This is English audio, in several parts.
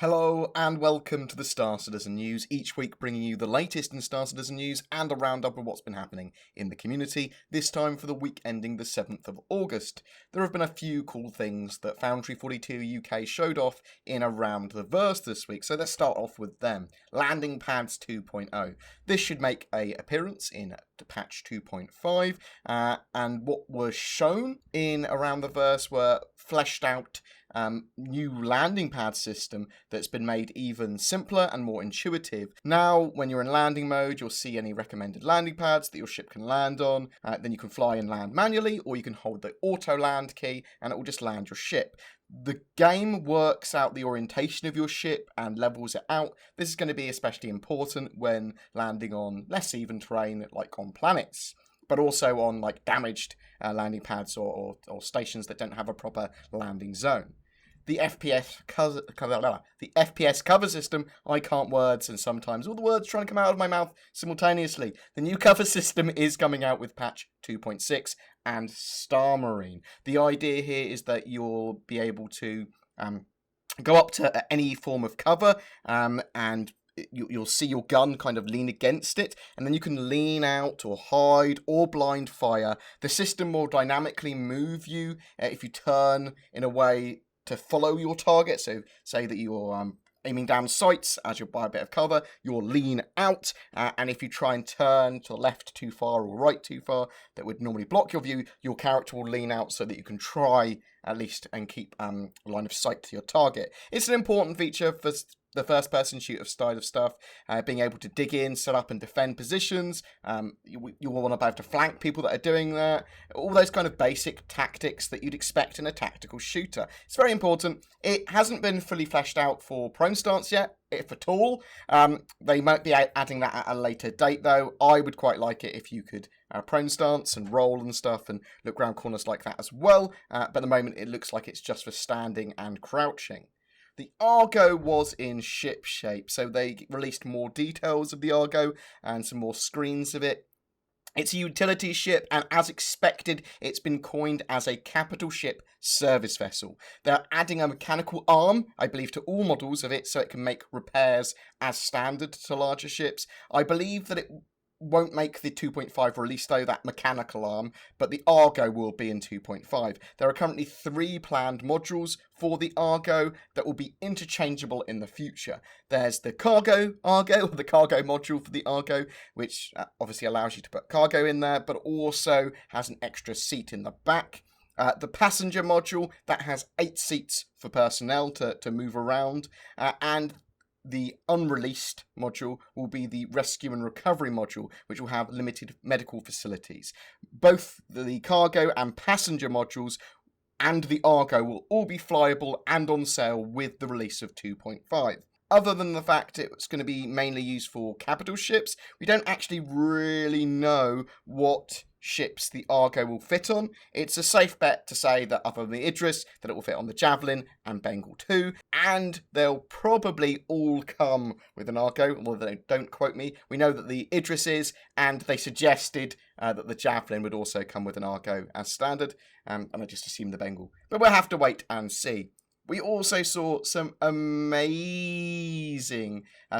Hello and welcome to the Star Citizen News, each week bringing you the latest in Star Citizen news and a roundup of what's been happening in the community, this time for the week ending the 7th of August. There have been a few cool things that Foundry 42 UK showed off in Around the Verse this week, so let's start off with them. Landing Pads 2.0. This should make an appearance in patch 2.5, and what was shown in Around the Verse were fleshed out new landing pad system that's been made even simpler and more intuitive. Now, when you're in landing mode, you'll see any recommended landing pads that your ship can land on. Then you can fly and land manually, or you can hold the auto land key and it will just land your ship. The game works out the orientation of your ship and levels it out. This is going to be especially important when landing on less even terrain, like on planets, but also on like damaged landing pads or stations that don't have a proper landing zone. The FPS cover system, I can't words, and sometimes all the words trying to come out of my mouth simultaneously. The new cover system is coming out with patch 2.6 and Star Marine. The idea here is that you'll be able to go up to any form of cover and you'll see your gun kind of lean against it, and then you can lean out or hide or blind fire. The system will dynamically move you if you turn in a way to follow your target. So say that you're aiming down sights as you buy a bit of cover, you'll lean out, and if you try and turn to the left too far or right too far, that would normally block your view, your character will lean out so that you can try at least and keep line of sight to your target. It's an important feature for the first-person shooter style of stuff, being able to dig in, set up and defend positions. You will want to be able to flank people that are doing that. All those kind of basic tactics that you'd expect in a tactical shooter. It's very important. It hasn't been fully fleshed out for prone stance yet, if at all. They might be adding that at a later date, though. I would quite like it if you could prone stance and roll and stuff and look around corners like that as well. But at the moment, it looks like it's just for standing and crouching. The Argo was in ship shape, so they released more details of the Argo and some more screens of it. It's a utility ship, and as expected, it's been coined as a capital ship service vessel. They're adding a mechanical arm, I believe, to all models of it, so it can make repairs as standard to larger ships. I believe that it won't make the 2.5 release, though, that mechanical arm, but the Argo will be in 2.5. There are currently 3 planned modules for the Argo that will be interchangeable in the future. There's the cargo Argo, the cargo module for the Argo, which obviously allows you to put cargo in there, but also has an extra seat in the back. The passenger module, that has 8 seats for personnel to move around, and the unreleased module will be the rescue and recovery module, which will have limited medical facilities. Both the cargo and passenger modules and the Argo will all be flyable and on sale with the release of 2.5. Other than the fact it's going to be mainly used for capital ships, we don't actually really know what ships the Argo will fit on. It's a safe bet to say that other than the Idris, that it will fit on the Javelin and Bengal 2, and they'll probably all come with an Argo, although they don't quote me. We know that the Idris is, and they suggested that the Javelin would also come with an Argo as standard, and I just assumed the Bengal. But we'll have to wait and see. We also saw some amazing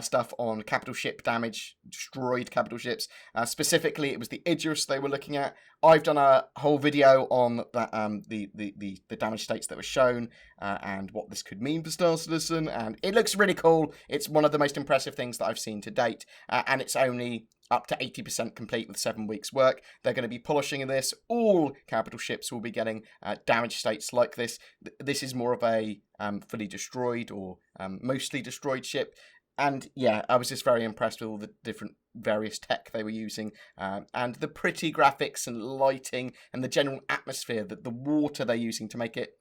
stuff on capital ship damage, destroyed capital ships. Specifically, it was the Idris they were looking at. I've done a whole video on that, the damage states that were shown and what this could mean for Star Citizen, and it looks really cool. It's one of the most impressive things that I've seen to date, and it's only up to 80% complete with 7 weeks work. They're going to be polishing this. All capital ships will be getting damage states like this. This is more of a fully destroyed or mostly destroyed ship. And yeah, I was just very impressed with all the different various tech they were using, and the pretty graphics and lighting and the general atmosphere, that the water they're using to make it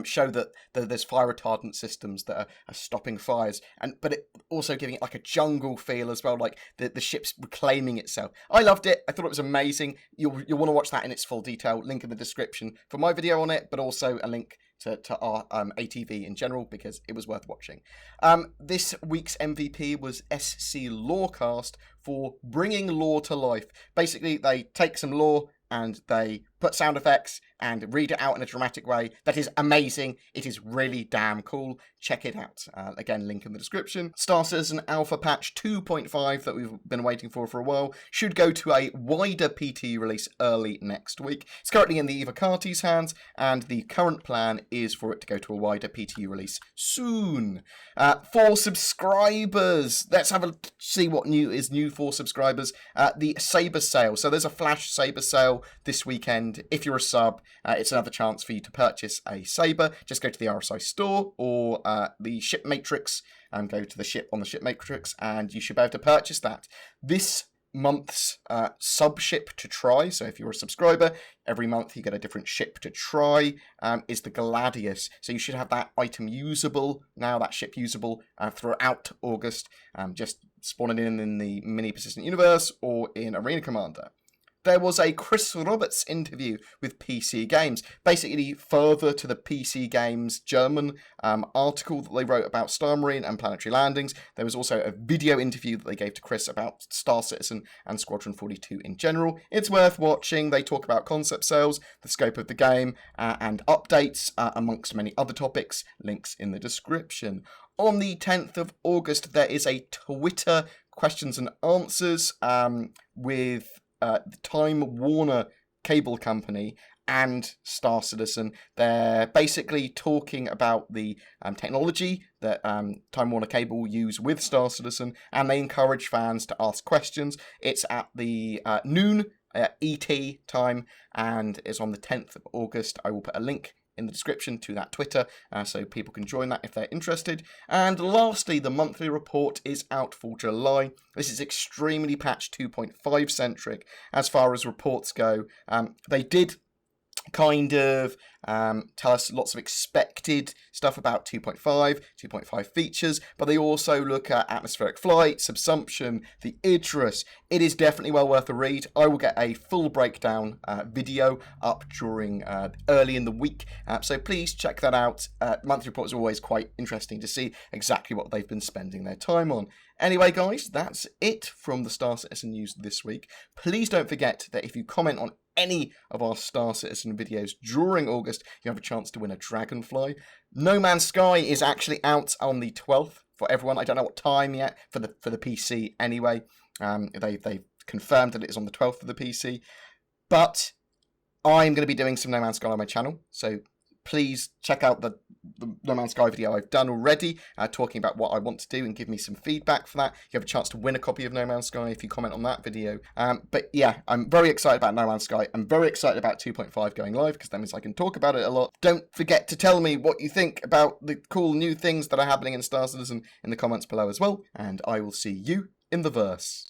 show that there's fire retardant systems that are stopping fires, but it also giving it like a jungle feel as well, like the ship's reclaiming itself. I loved it. I thought it was amazing. You'll want to watch that in its full detail. Link in the description for my video on it, but also a link to our ATV in general, because it was worth watching. This week's MVP was SC Lorecast for bringing lore to life. Basically, they take some lore and they put sound effects, and read it out in a dramatic way. That is amazing. It is really damn cool. Check it out. Again, link in the description. Star Citizen Alpha Patch 2.5 that we've been waiting for a while should go to a wider PT release early next week. It's currently in the Evocati's hands, and the current plan is for it to go to a wider PT release soon. For subscribers, let's have a see what is new for subscribers. The Saber sale. So there's a flash Saber sale this weekend. If you're a sub, it's another chance for you to purchase a Saber. Just go to the RSI store or the Ship Matrix and go to the ship on the Ship Matrix, and you should be able to purchase that. This month's sub ship to try, so if you're a subscriber, every month you get a different ship to try, is the Gladius. So you should have that item usable now, that ship usable throughout August, just spawning in the mini persistent universe or in Arena Commander. There was a Chris Roberts interview with PC Games, basically further to the PC Games German article that they wrote about Star Marine and Planetary Landings. There was also a video interview that they gave to Chris about Star Citizen and Squadron 42 in general. It's worth watching. They talk about concept sales, the scope of the game, and updates, amongst many other topics. Links in the description. On the 10th of August, there is a Twitter questions and answers with the Time Warner Cable Company and Star Citizen. They're basically talking about the technology that Time Warner Cable use with Star Citizen, and they encourage fans to ask questions. It's at the noon ET time, and it's on the 10th of August. I will put a link in the description to that Twitter, so people can join that if they're interested. And lastly, the monthly report is out for July. This is extremely patch 2.5 centric as far as reports go. They did kind of tell us lots of expected stuff about 2.5 features, but they also look at atmospheric flight, subsumption, the Idris. It is definitely well worth a read. I will get a full breakdown video up during early in the week, so please check that out. Monthly reports are always quite interesting to see exactly what they've been spending their time on. Anyway, guys, that's it from the Star Citizen news this week. Please don't forget that if you comment on any of our Star Citizen videos during August, you have a chance to win a Dragonfly. No Man's Sky is actually out on the 12th for everyone. I don't know what time yet for the PC anyway. They've confirmed that it is on the 12th for the PC. But I'm going to be doing some No Man's Sky on my channel, so please check out the No Man's Sky video I've done already, talking about what I want to do, and give me some feedback for that. You have a chance to win a copy of No Man's Sky if you comment on that video. But yeah, I'm very excited about No Man's Sky. I'm very excited about 2.5 going live, because that means I can talk about it a lot. Don't forget to tell me what you think about the cool new things that are happening in Star Citizen in the comments below as well, and I will see you in the verse.